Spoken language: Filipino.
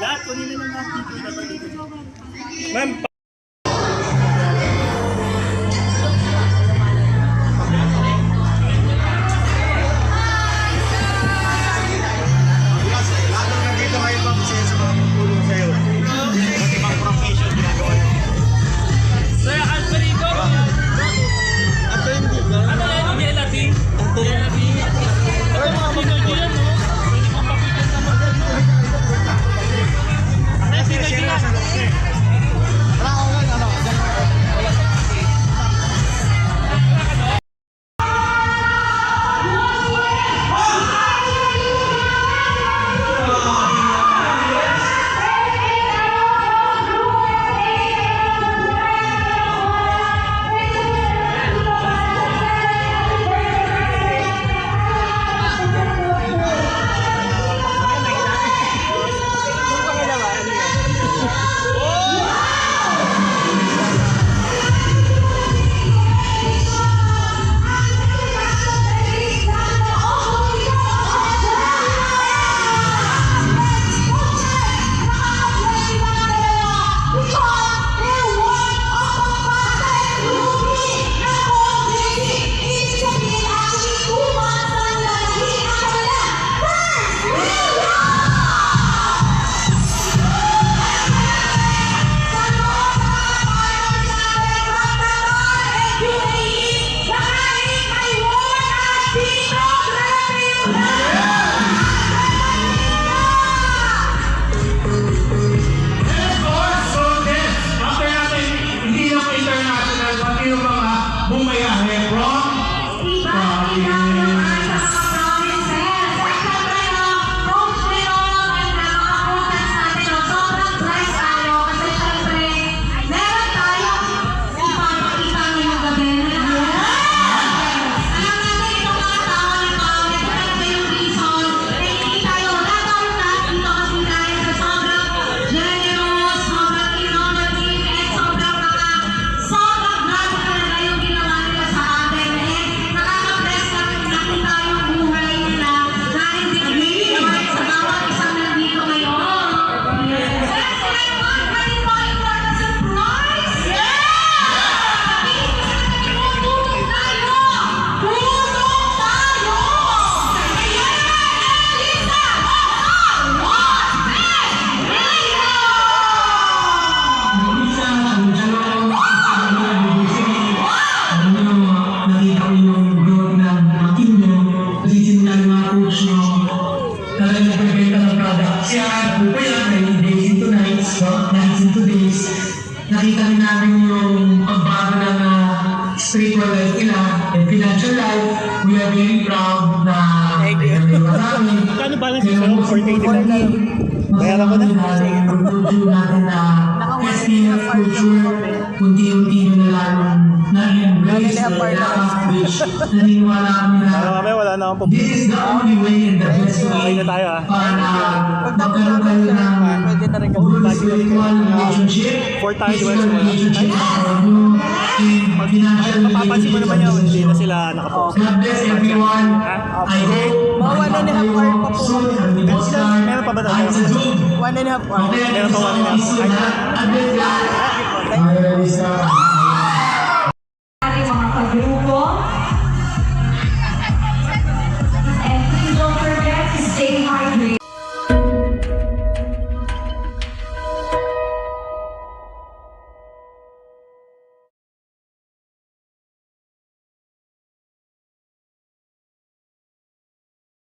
Lahat, kunin na lang natin. Ma'am, nakita rin namin yung pagbago ng spiritual life nila and financial life. We are very proud na marami. Kano balance ito? 480 bayaran ko na. Culture natin na SPF culture, unti-unti na lalong na-embrace na na-accomplish. Naniniwala kami na this is the only way and the best way para magkaroon kayo ng good spiritual relationship, physical relationship, and financial relationship. God bless everyone. I hope makipag kayo soon at the postcard kahit sa Zoom. Okay, meron pa 1.5 hours. God bless.